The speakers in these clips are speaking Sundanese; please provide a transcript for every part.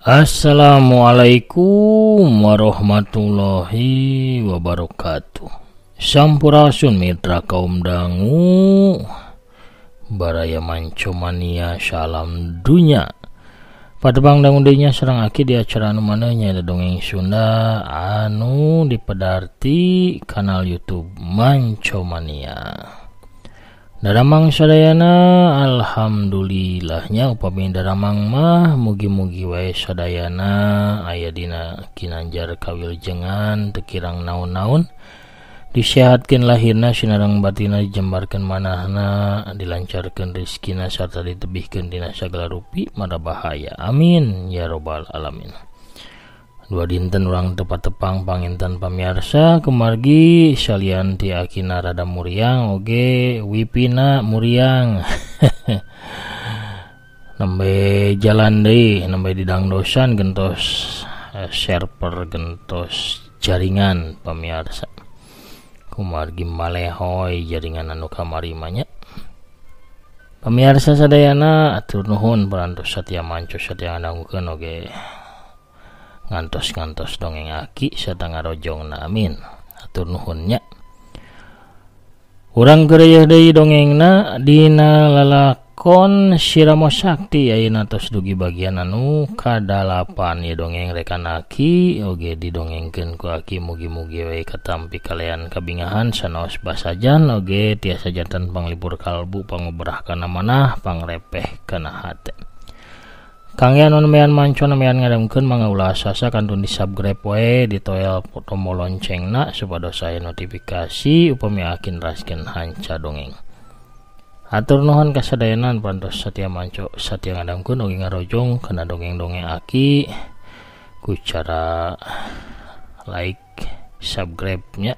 Assalamualaikum warahmatullahi wabarakatuh. Sampurasun mitra kaum dangu, baraya mancomania salam dunya. Padebang dangu dinya serang aki di acara anu manehnya ada dongeng Sunda anu dipedarti kanal YouTube Mancomania. Daramang sadayana alhamdulillahnya upami daramang mah mugi-mugi wae sadayana aya dina kinanjar kawiljengan teu kirang naon-naon, disehatkeun lahirna sinareng batina, dijembarkeun manahna, dilancarkeun rezekina sarta ditebihkeun dina sagala rupi mara bahaya. Amin ya robbal alamin. Dua dinten urang tepat-tepang panginten pamirsa kemargi salian ti akina rada muriang oge wipina muriang. Nembe jalan deui, nembe didangdosan gentos server gentos jaringan pamirsa. Kumargi malehoy jaringan anu kamari mah nya. Pamirsa sadayana atur nuhun parantos satya manco satya ngadanggukeun oge ngantos-ngantos dongeng aki sarta ngarojongna, amin. Atur nuhunnya. Urang geureuh deui dongengna dina lalakon Siramo Sakti ayeuna tos dugi bagian anu kadalapan ya dongeng rekan aki oge didongengkeun ku aki mugi-mugi we katampi kalean kabingahan sanaos basajan oge tiasa janten panglipur kalbu panguberah kana manah pangrepeh kana hate. Kangyan mean manco mean ngadamkeun mangga ulah sasa kantun di subscribe wae di toel tombol loncengna supados aya notifikasi upami akin raskeun hanca dongeng. Atur nuhun kasadayanan parantos satya manco satya ngadamkeun oge ngarojong kana dongeng-dongeng aki ku cara like, subscribe nya,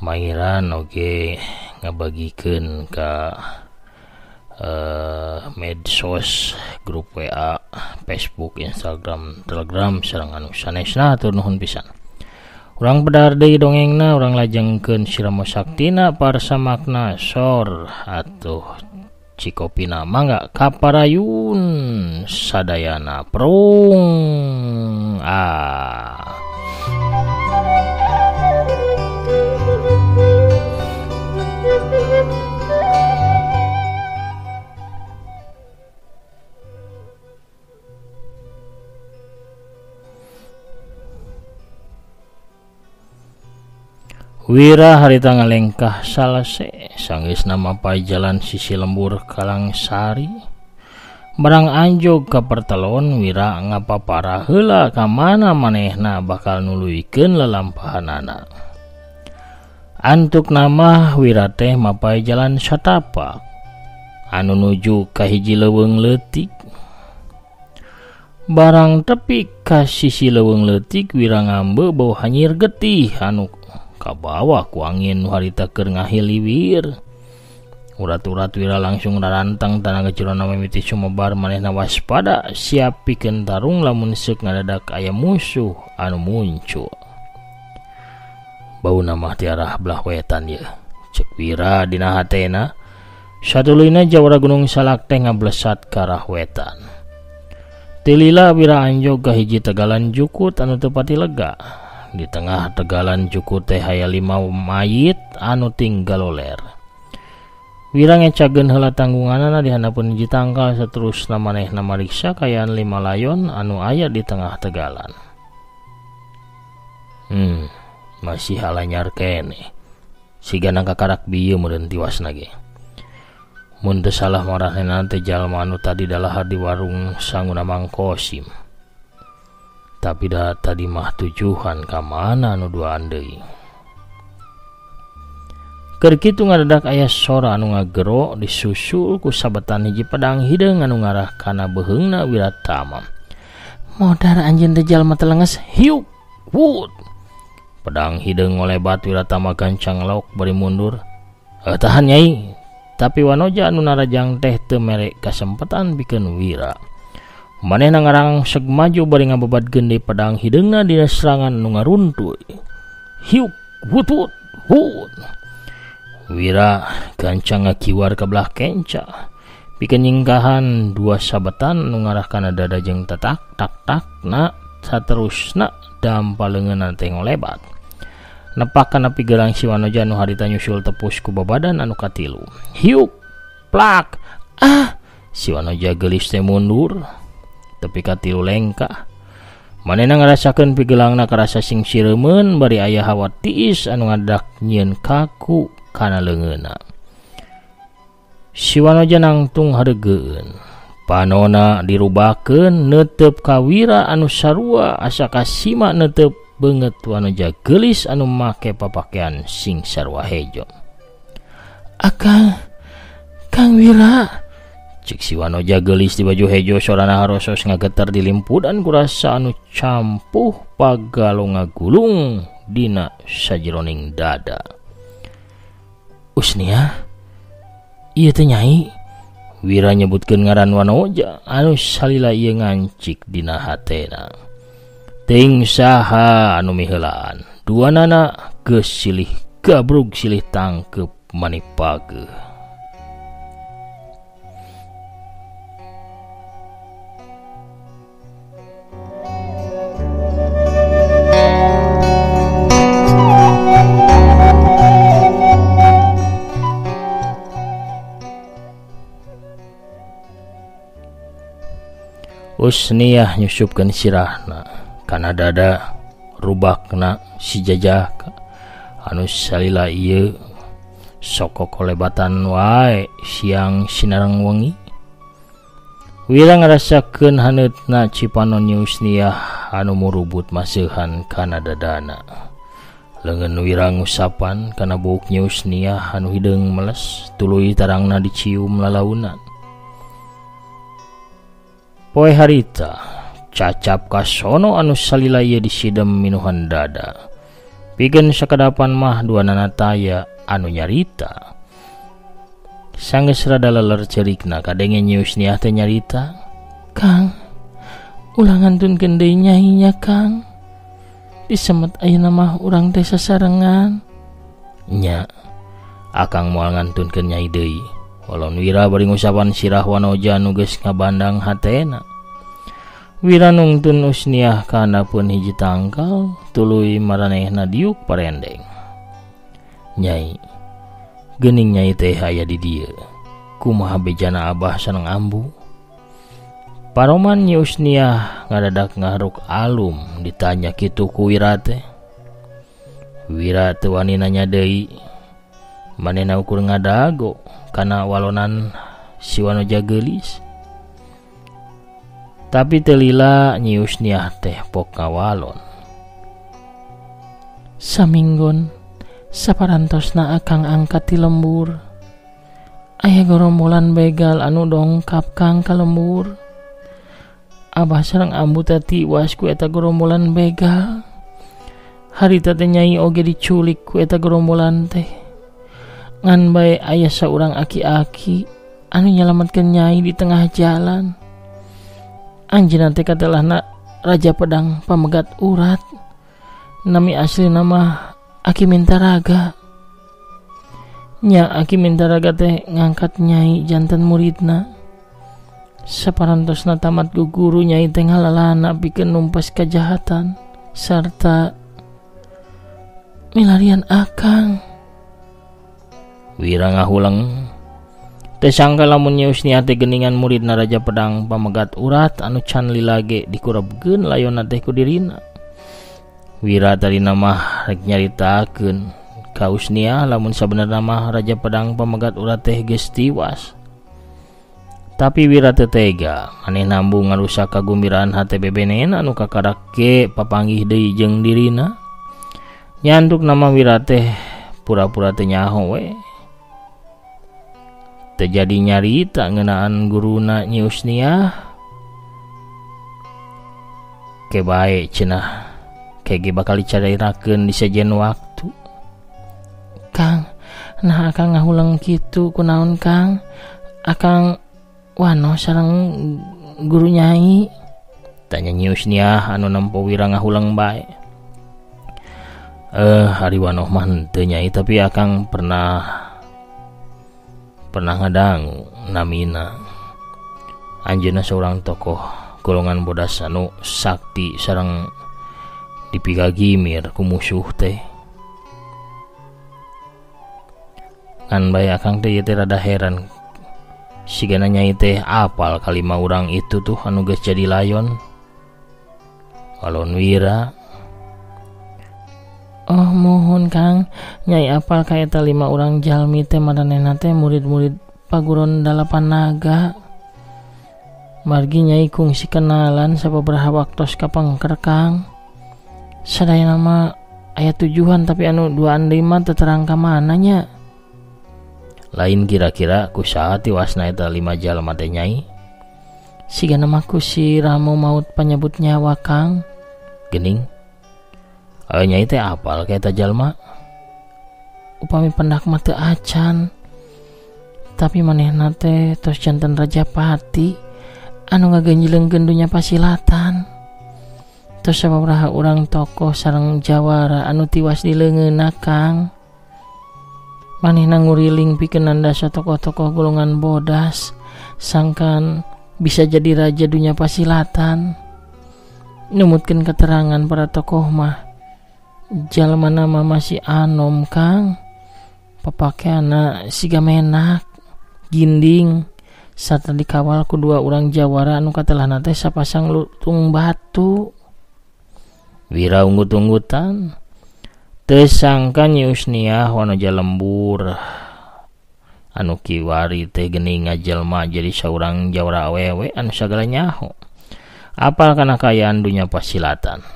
mairan oge ngabagikeun ka medsos, grup WA, Facebook, Instagram, Telegram sareng anu sanesna. Atur nuhun pisan. Urang pedar deui dongengna, urang lajengkeun Siramo Saktina parsa makna sor atuh cikopina mangga kaparayun sadayana prung. Wira harita ngalengkah salese sanggeusna mapai jalan sisi lembur Kalangsari. Barang anjog ka pertelon Wira ngapapara heula ka mana manehna bakal nuluykeun lelampahanana. Antuk nama Wira teh mapai jalan satapak anu nuju ka hiji leuweung leutik. Barang tepi ka sisi leuweung leutik Wira ngambe bau hanyir getih anu kabawa ku angin harita keur ngahiliwir. Urat-urat Wira langsung rarantang tanaga jerona mimiti sumebar manehna waspada siap pikeun tarung lamun seuk ngadadak aya musuh anu muncul. Bauna mah ti arah belah wetan ieu, ceuk Wira dina hatena. Satuluyna jawara Gunung Salak teh ngablesat ka arah wetan. Tilila Wira anjog ka hiji tegalan jukut anu teu pati lega. Di tengah tegalan jukut teh aya 5 mayit anu tinggal loler. Wira ngecageun heula tanggunganana di handapun hiji tangkal saterusna manehna mariksa kayaan 5 layon anu aya di tengah tegalan. Masih halanyar kene. Sigana kakarak bieu meureun tiwasna ge. Mun teu salah marahna teh jalma anu tadi dalahar di warung sanguna Mang Kosim. Tapi dah tadi mah tujuan ka mana anu duaan deui. Keur kitu ngadadak aya sora anu ngagero disusul ku sabetan hiji pedang hideung anu ngarah kana beheungna Wiratama. Modar anjeun teh jalma teu leungeus, hiuk, wut. Pedang hideung ngolebat Wiratama gancang lauk bari mundur. Tahan nyai. Tapi wanoja anu narajang teh teu mere kasempetan pikeun Wira. Manehna ngarangseg maju bari ngababadkeun deui pedang hideungna dina serangan nu ngaruntuy. Hiuk, wut wut wut. Wira gancang ngakiwar ka belah kenca. pikeun nyingkahan dua sabetan anu ngarahkana dada jeung tetak tak tak na saterusna dampaleungeunna teh ngolebat nepak kana pigelang si Wanoja anu harita nyusul tepus ku babadan anu katilu. Hiuk plak si Wanoja geulis teh mundur tepi katilu lengkah. Manehna ngarasakeun pigelangna karasa sing sireumeun bari aya hawa tiis anu ngadak nyieun kaku kana leungeunna. Si Wanoja nangtung haregeun. Panona dirubahkeun neuteup ka wira anu sarua asa kasima neuteup beungeut Wanoja geulis anu make papakean sing sarua hejo. Kang Wira, cik si Wanoja geulis di baju hejo sorana harosos ngageter dilimpudan ku rasa anu campuh pagalong ngagulung dina sajeroning dada. Usnia, ieu teh Nyai, Wira nyebutkeun ngaran Wanoja anu salila ieu ngancik dina hatena. Ting saha anu miheulaan, duanana geus silih gabrug silih tangkep manipageuh. Usniah nyusupkeun sirahna kana dada rubakna si Jajaka anu salila ieu soko kolebatan wae siang sinareng wengi. Wira ngarasakeun haneutna cipanon Usniah anu murubut maseuhan kana dadana. Leungeun Wira ngusapan kana buuk Usniah anu hideung meles tuluy tarangna dicium lalaunan. Poe harita cacap kasono anu salila ieu disidem minuhan dada. Pikeun sakadapan mah duanana taya anu nyarita. Sanggeus rada leler ceurikna kadenge Usniah teh nyarita. Kang, ulah ngantunkeun deui Nyai nya Kang. Disemet ayeuna mah urang teh sasarengan. Nya, akang moal ngantunkeun Nyai deui. Walon Wira bari ngusapan sirah Wanoja anu geus ngabandang hatena. Wira nungtun Usniah ka handapeun hiji tangkal tuluy maranehna diuk parendeng. Nyai, geuning Nyai teh aya di dieu. Kumaha bejana Abah sareng ambu? Paroman Usniah ngadadak ngaharuk alum ditanya kitu ku Wira teh. Wira teu wani nanya deui. Manehna ukur ngadago kana walonan si Wanoja geulis. Tapi telila Usniah teh pok ngawalon. Saminggon saparantosna akang angkat ti lembur. Aya gorombolan begal anu dongkap Kang ka lembur. Abah sareng ambu teh tiwas ku eta gorombolan begal. Harita teh Nyai oge diculik ku eta gorombolan teh. Ngan bae aya saurang aki-aki anu nyalametkeun Nyai di tengah jalan. Anjeunna teh katelahna Raja Pedang Pamegat Urat. Nami asli nama Aki Mintaraga. Nya Aki Mintaraga teh ngangkat Nyai janten muridna. Saparantosna tamat guguru Nyai teh ngalalana pikeun numpas kajahatan sarta milarian akang. Wira ngahulang teu sangka lamun Usniah teh geuningan muridna Raja Pedang Pamegat Urat anu can lilage dikurebkeun layonna teh ku dirina. Wira tarina mah rek nyaritakeun ka Usniah lamun sabenerna mah Raja Pedang Pamegat Urat teh geus tiwas. Tapi Wira teu tega, maneh nambung ngarusak kagumbiraan hate bebenen anu kakarake papanggih deui jeung dirina. Nyanduk nama Wira teh pura-pura teu nyaho we. Terjadi nyarita ngeunaan guruna Usniah. Kebae cenah kege bakal dicaritakeun di sajen waktu. Kang, nah akang ngahulang kitu kunaon Kang? Akang wano sareng guru Nyai? Tanya Usniah anu nempo Wira ngahulang bae. Ari wano mah teu Nyai, tapi akang pernah ngadangu namina anjeunna seorang tokoh golongan bodas anu sakti sareng dipigagimir ku musuh teh. Kan bae akang teh teh rada heran sigana nyai teh apal kalima urang itu tuh anu geus jadi layon. Walon Wira, oh mohon Kang, nyai apal ka eta 5 urang jalmi teh maranehna teh murid-murid paguron 8 naga. Margi nyai kungsi kenalan sababaraha waktos kapangker Kang. Sadaya nama aya tujuan tapi anu duaan deui mah teu terang ka mana nya. Lain kira-kira kusaha tiwasna eta 5 jalma teh nyai? Sigana mah ku si Ramo maut panyebut nyawa Kang. Geuning. Nyai teh apal ka eta jalma? Upami pendak mah teu acan. Tapi manehna teh tos janten Rajapati anu ngagenjleungkeun dunya pasilatan. Tos sababaraha urang tokoh sareng jawara anu tiwas di leungeunna Kang. Manehna nguriling pikeun nandasa tokoh-tokoh golongan bodas sangkan bisa jadi raja dunya pasilatan. Numutkeun keterangan para tokoh mah jalmana mah masih anom Kang. Papakeana siga menak, ginding, sarta dikawal ku 2 urang jawara anu katelahna teh sapasang lutung batu. Wira unggut-unggutan teu sangka Nyi Usniah wanoja lembur anu kiwari teh geuning ngajelma jadi saurang jawara awewe anu sagala nyaho apal kana kayaan dunya pasilatan.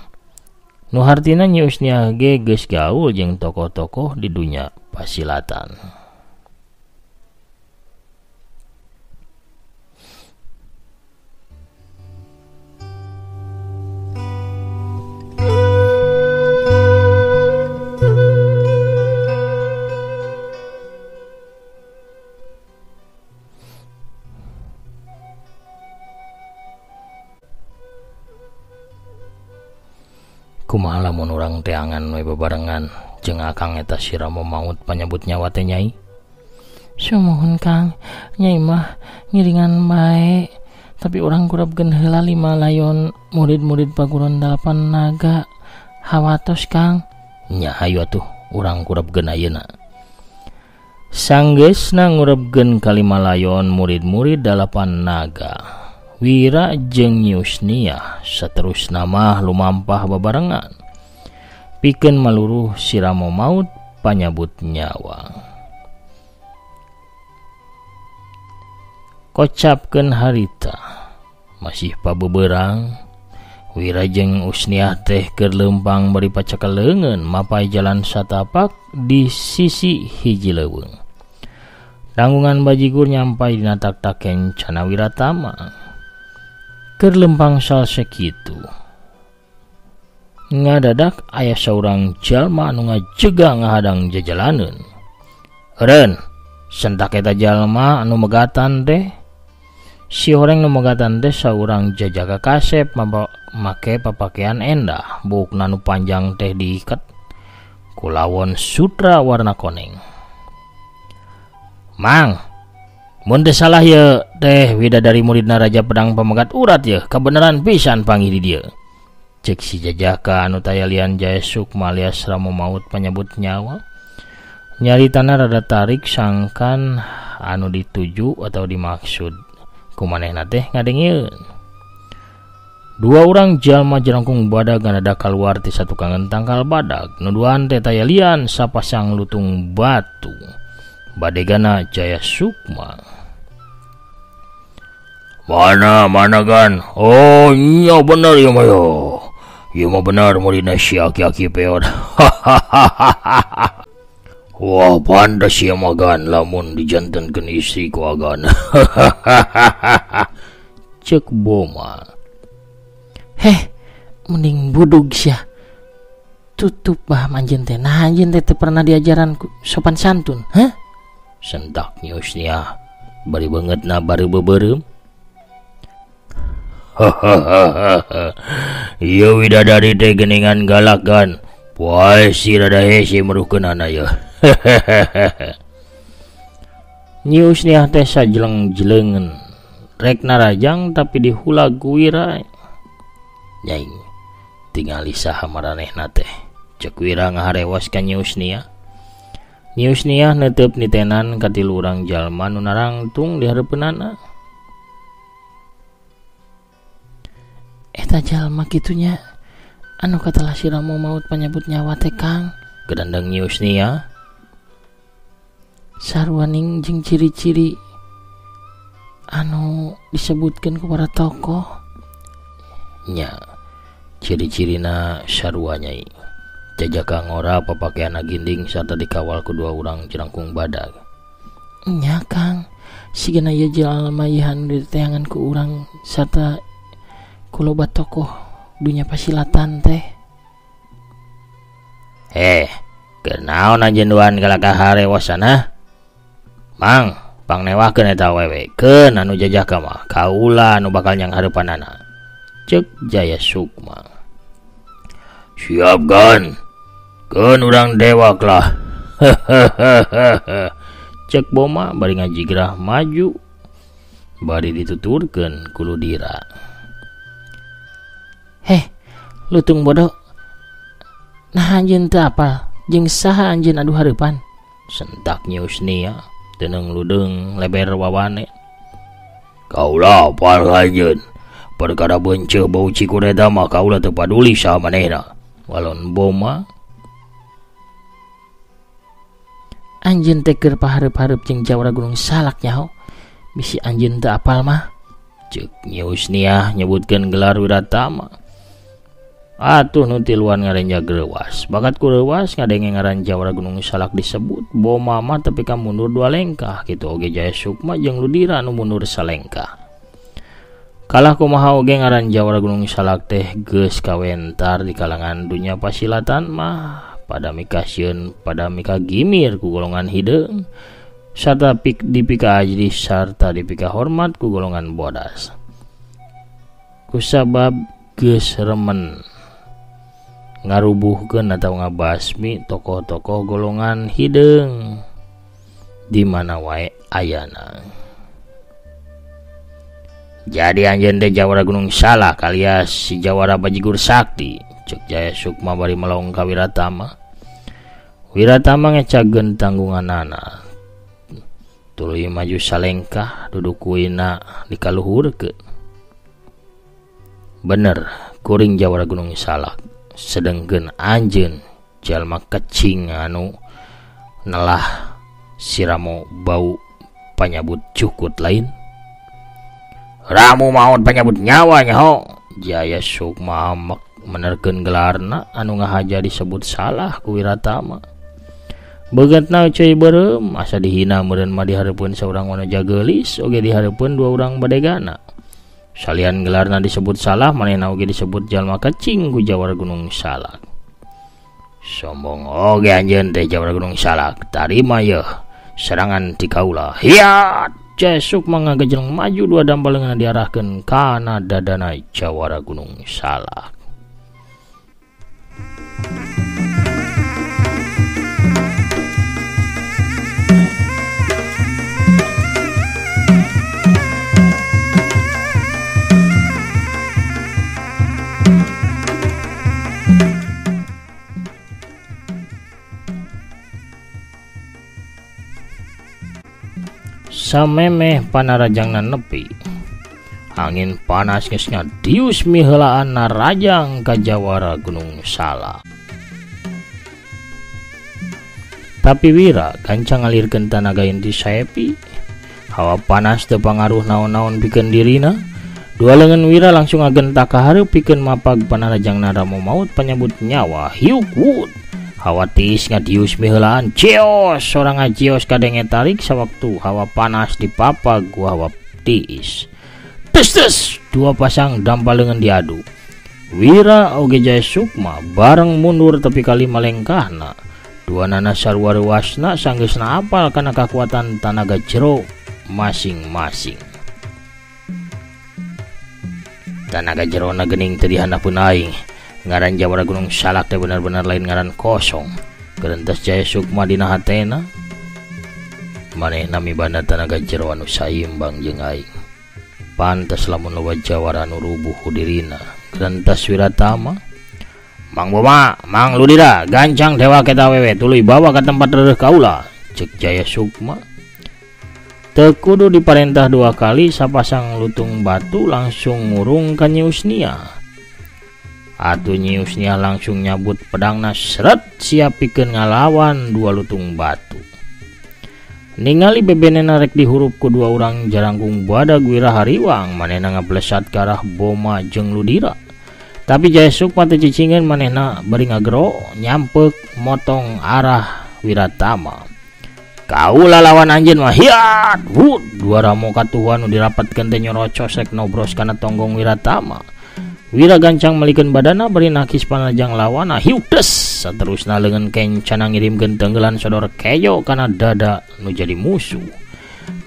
Nu hartina Nyi Usniah ge geus gaul jeung tokoh-tokoh di dunya pasilatan. Kumaha lamun urang teh angan we bebarengan jeung akang eta si Ramo maut panyebut nyawa teh nyai? Sumohun Kang, nyai mah ngiringan bae, tapi urang kurabkeun heula 5 layon murid-murid paguron 8 naga. Hawatos Kang. Nya hayu atuh urang kurabkeun ayeuna. Sanggeusna ngurabkeun ka 5 layon murid-murid 8 naga. Wira jeung Nyi Usniah saterusna mah lumampah babarengan pikeun maluruh si Ramo maut panyabut nyawa. Kocapkeun harita masih pabeberang Wira jeung Usniah teh keur leumpang bari pacakaleungeun mapai jalan satapak di sisi hiji leuweung. Tanggungan bajigur nyampai dina tak-tak kencana Wiratama. Keur lempang salse kitu ngadadak aya saurang jalma anu ngajega ngahadang jajalaneun. Eureun, sentak eta jalma anu megatan teh. Si horeng nu megatan teh saurang jajaka kasep make papakean endah, buukna nu panjang teh diiket ku lawon sutra warna koneng. Mang, mun teu salah ye teh widadari muridna Raja Pedang Pamegat Urat ye, kabeneran pisan panggih di dieu. Cek si jajaka anu tayalian Jaya Sukma alias Ramo maut panyebut nyawa. Nyaritana rada tarik sangkan anu dituju atau dimaksud kumanehna teh ngadengieun. 2 urang jalma jerangkung badag ngadadak kaluar ti satukang tangkal badag. Nu duaan teh tayalian sapasang lutung batu. Badegana Jaya Sukma. Mana kan? Oh iya benar ya mayo. Iya mah benar muridna si aki-aki peot. Wah pandas ya magan lamun dijantenkeun istri ku agan. Cek Boma. Heh, mending budug sia. Tutup bah manjeun teh. Nah anjeun teh pernah diajaran sopan santun, hah? Sentak Nyi Usniah bari beungeutna bari beubeurem. Ieu widadari teh geuningan galak kan. Poe si rada hese meruhkeunana ye. Nyi Usniah teh sajleng-jleungeun rek narajang tapi dihula Wira. Nyai tingali saha maranehna teh, cek Wira ngaharewas ka Nyiusnia. Nyiusnia netep nitenan katilu urang jalma nu narangtung di hareupeunana. Eta jalma kitunya anu katalah si Ramo maut panyebut nyawa teh Kang, gedandang Nyiusnia. Sarwaning jeung ciri-ciri anu disebutkeun ku para tokoh nya, ciri-cirina sarua Nyai. Jajaka ngora papakeana ginding sarta dikawal kedua urang jerangkung badag. Nya Kang, sigana ieu jalma ieu diteangan ku urang sarta ku loba tokoh dunya pasilatan teh. Kenaon anjeun duan kalakah harewasana? Mang, pangnewahkeun eta awewe, keun anu jajaka mah kaula anu bakal nyang hareupanana, cek Jaya Sukma. Siap kan? Keun urang dewak lah. Cek Boma bari ngajigrah maju, bari dituturkeun ku Ludira. Lutung bodoh, nah anjeun teu apal jeung saha anjeun adu hareupan? Sentak Nyiusnia teuneng ludeng leber wawane. Kaula apal anjeun, perkara beunceuk bau cikureta mah kaula teu paduli saha manehna. Walon Boma, anjeun teh keur pahareup-hareup jeung Jawara Gunung Salak nyaho, bisi anjeun teu apal mah, ceuk Nyiusnia nyebutkeun gelar Wiratama. Atuh nu tiluan ngarenja Greuwas, bakat ku reuwas ngadenge ngaran Jawara Gunung Salak disebut. Boma mah tapi ka mundur 2 lengkah, kitu oge Jaya Sukma jeung Ludira nu mundur salengkah. Kalah kumaha oge ngaran Jawara Gunung Salak teh geus kawentar di kalangan dunya pasilatan mah, pada mikasieun pada mika gimir ku golongan hideung sarta dipika ajri sarta dipika hormat ku golongan bodas. Kusabab geus remen ngarubuhkeun atau ngabasmi tokoh-tokoh golongan hideung di mana wae ayana. Jadi anjeun teh Jawara Gunung Salak alias si Jawara Bajigur Sakti, cek Jaya Sukma bari melong ka Wiratama. Wiratama ngecageun tanggunganana, tuluy maju salengkah duduk kuina dikaluhurkeun. Bener kuring Jawara Gunung Salak, sedengkeun anjeun jalma kecing anu nelah si Ramo bau panyabut cukut lain. Ramu maut panyabut nyawa nyaho. Jaya Sukma menerkeun gelarna anu ngahaja disebut salah ku Wiratama. Begetna coy beureum asa dihina meureun mah dihareupeun saurang wanoja geulis oge dihareupeun 2 urang badegana. Salian gelarna disebut salah, manehna oge disebut jalma kecing ku Jawara Gunung Salak. Sombong oge anjeun teh Jawara Gunung Salak, tarima yeuh serangan ti kaula. Hiat! Jaya Sukma ngagejleng maju 2 dambalengan diarahkeun kana dadana Jawara Gunung Salak. Samemeh panarajangna nepi, angin panas geus ngadius miheulaan narajang ka Jawara Gunung Salak. Tapi Wira gancang ngalirkeun tanaga inti saepi, hawa panas teu pangaruh naon-naon pikeun dirina. 2 leungeun Wira langsung agentak ka hareup pikeun mapag panarajangna Ramo maut panyebut nyawa hiuk wut. Hawa tiis ngadius miheulaan, cios sorang ngacios kadenge tarik sawaktu hawa panas dipapag ku hawa tiis. Tes 2 pasang dampaleungeun diadu. Wira oge Jaya Sukma bareng mundur tepi kali malengkahna. 2 nana sarua reuasna sanggeusna apal kana kakuatan tanaga jero masing-masing. Tanaga jerona geuning teu dihandapeun aing. Ngaran Jawara Gunung Salak teh benar-benar lain ngaran kosong. Gerentas Jaya Sukma dina hatena, manehna mibanda tanaga jero anu saimbang jeung aing. pantes lamun loba jawara nu rubuh dirina. Gerentas Wiratama, "Mang Boma, Mang Ludira, gancang dewa kita wewe tuluy bawa ke tempat rereh kaula," cek Jaya Sukma. Teu kudu diparentah 2 kali, sapasang lutung batu langsung ngurung ka Nyi Usnia. Atuh Nyi Usnia langsung nyabut pedangna seret siap pikeun ngalawan 2 lutung batu. Ningali bebenena rek dihurup ku 2 urang jarangkung badag Wirahariwang, manehna ngablesat ke arah Boma jeung Ludira. Tapi Jaya Sukma teu cicingeun, manehna bari ngagero nyampek motong arah Wiratama. "Kaula lawan anjeun mah hiat!" Wut, 2 ramo katuhan nu dirapatkeun teh nyorocos rek nobros kana tonggong Wiratama. Wira gancang melikeun badana bari nakis panajang lawana, hiuk des saterusna leungeun kencana ngirimkeun tenggelan sodor keyo kana dada nu jadi musuh.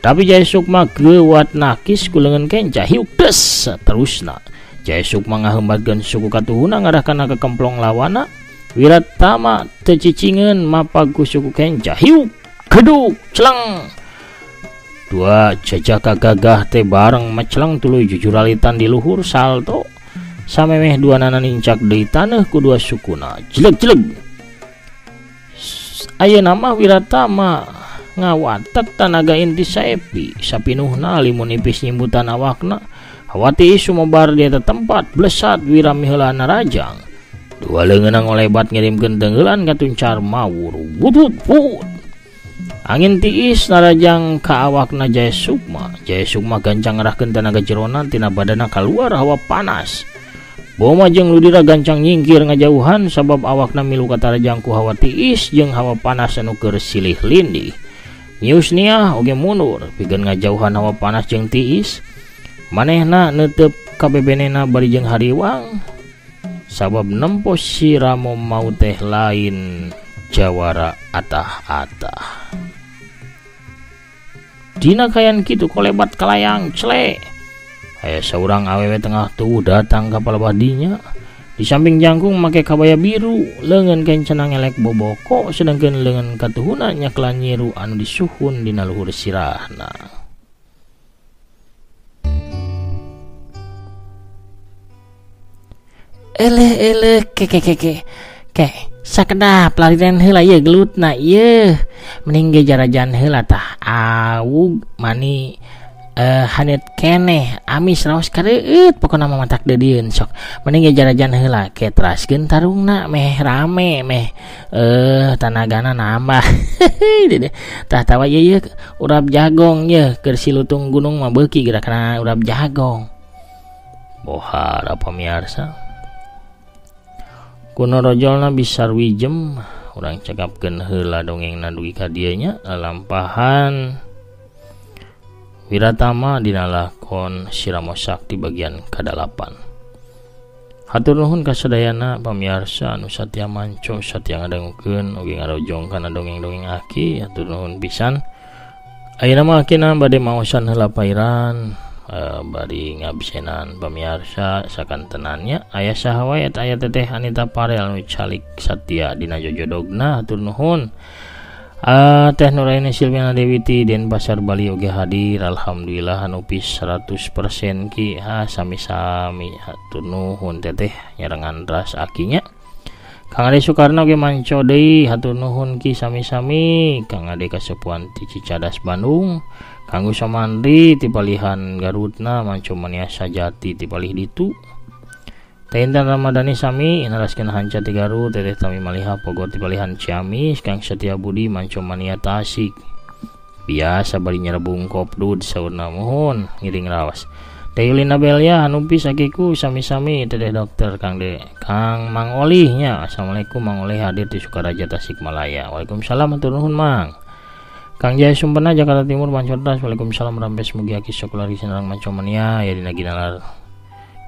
Tapi Jaya Sukma geuwat nakis ku leungeun kenca, hiuk des saterusna. Jaya Sukma ngahembatkeun suku katuhuna ngarah kana ke kemplong lawana. Wiratama teu cicingeun mapag ku suku kenca, hiuk geduk celeng. 2 jajaka gagah teh bareng meceleng tuluy jujuralitan di luhur salto. Samemeh 2 nana nincak deui taneuh ku 2 sukuna, jeleg-jeleg. Ayeuna mah Wiratama ngawatek tanaga inti saepi, sapinuhna limun nipis nyimbutan awakna. Hawati sumobar di eta tempat blesat Wira miheulana rajang. 2 leungeunna ngolebat ngirimkeun tenggelan ka tuncar mawur, wut. Angin tiis narajang ka awakna Jaya Sukma. Jaya Sukma gancang ngarahkeun tenaga jerona tina badana kaluar hawa panas. Boma jeung Ludira gancang nyingkir ngajauhan sabab awakna milu katarajang ku hawa tiis jeung hawa panas anu keur silih lindih. Nyi Usnia oge mundur pikeun ngajauhan hawa panas jeung tiis. Manehna neuteup ka bebenena bari jeung Hariwang sabab nempo si Ramo mau teh lain jawara atah-atah. Dina kayan kitu kolebat kalayang cele. Aya saurang awewe tengah tuh datang ka palebadinya. Di samping jangkung make kabaya biru, leungeun kencana ngelek boboko, sedangkeun leungeun katuhuna nyaklan nyiru anu disuhun dina luhur sirahna. Eleh ke sakedap larian heula ieu gelutna ieu, mending ge jarajan heula tah awug mani hanet keneh amis raos kareueut pokona mah matak deudieun sok mending ge jarajan heula ke teraskeun tarungna meh rame meh tanagana nambah. Tah tawa ieu urap jagong ye keur silutung gunung mah beuki gerakna urap jagong. Bohar apa miarsa kuno rojolna bisar wijem urang cakapkeun heula dongengna dugi ka dieu nya lalampahan Wiratama dina lakon Siramo Sakti bagian ka-8. Hatur nuhun kasadayana pamiarsa anu satya manco satya ngadangukeun oge ngarojong kana dongeng-dongeng aki. Hatur nuhun pisan. Ayeuna mah akina bade maosan heula pairan bari ngabisenan pamiarsa sakantenannya aya saha wae aya teteh Anita Parel anu calik satya dina jojodogna. Hatur nuhun. Teh Nuraini Silviana Dewiti Denpasar Bali oge hadir. Alhamdulillah anu pis 100% ki sami-sami. Hatur nuhun teteh nyarengan ras akinya. Kang Ade Sukarna oge manco deui. Hatur nuhun ki sami-sami. Kang Ade kasepuan ti Cicadas Bandung. Kang Gus Samandri ti palihan Garutna manco mania sajati ti palih ditu. Intan Ramadhani sami naraskeun hanca ti Garut. Teteh Tami Maliha Pogor ti palihan Ciamis. Kang Setia Budi manco mania Tasik. Biasa bari nyerebung kopdud saurna mohon ngiring raos. Teh Yulina Belia hanupis akiku sami-sami. Teteh Dokter Kang Mang Olih nya. Assalamualaikum Mang Olih hadir di Sukaraja Tasikmalaya. Waalaikumsalam hatur nuhun Mang. Kang Jaya Sumpena Jakarta Timur Mancordas. Waalaikumsalam rampes mugi aki sakulari sinarang manco mania ya dina ginalar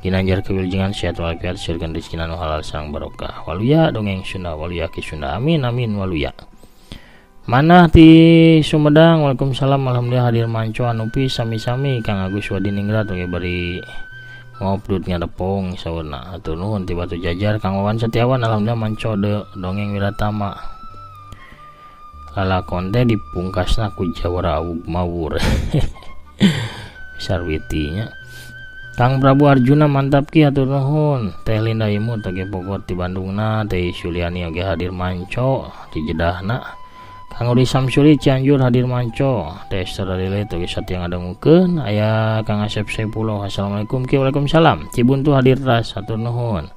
ginanjar kewilujengan sehat walafiat sirkeun rezeki anu halal sareng barokah. Waluya dongeng Sunda waluya ki Sunda amin amin waluya. Manah ti Sumedang. Waalaikumsalam alhamdulillah hadir manco anu pi sami-sami. Kang Agus Wadiningrat oge bari ngopdut ngadepong saurna. Hatur nuhun ti Batu Jajar. Kang Wawan Setiawan alhamdulillah manco dongeng Wiratama. Lalakon teh dipungkasna ku Jawara Awug Mawur. Sarwitinya. Kang Prabu Arjuna mantap ki hatur nuhun. Teh Linda Imu tege Bogor di Bandungna, Teh Suliani oge hadir manco di Jedahna. Kang Udi Samsuri Cianjur hadir manco. Teh Esther Lile toge satya ngadangukeun. Aya Kang Asep Sepuluh. Assalamualaikum ki waalaikumsalam. Cibuntu hadir ras hatur nuhun.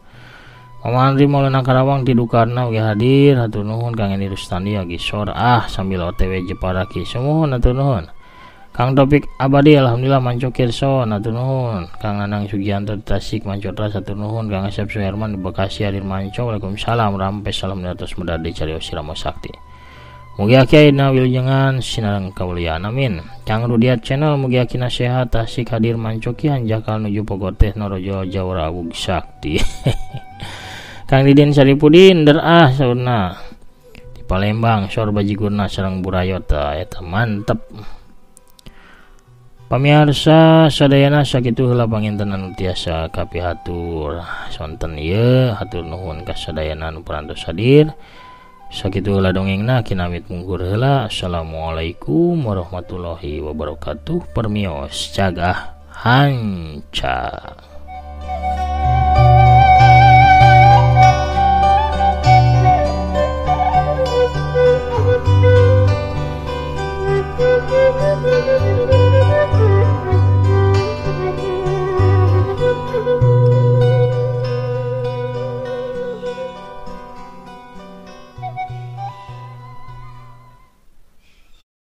Mama Andri Maulana Karawang di Dukarna oge hadir hatur nuhun. Kang Eni Rustandi oge sor sambil OTW Jepara ki semuhun hatur nuhun. Kang Topik Abadi alhamdulillah manco kirson hatur nuhun. Kang Nanang Sugianto di Tasik manco tras hatur nuhun. Kang Asep Suherman di Bekasi hadir manco. Waalaikumsalam. Rampes salam atas medadi carios Siramo Sakti. Mugi aki ayeuna wilujeng sinareng kaulyan amin. Kang Rudiat channel mugi aki sehat. Tasik hadir manco ki hanjakal nuju Bogor teh Norojo Jawara Awug Sakti. Kang Didin Saripudin sauna di Palembang sor bajigurna sareng burayot eta mantep. Pamirsa sadayana sakitu heula pangintenan tiasa kapihatur sonten ieu hatur nuhun ka sadayana nu parantos hadir. Sakitu heula dongengna kinamit mungkur heula. Assalamualaikum warahmatullahi wabarakatuh. Permios cagah hanca. Thank you.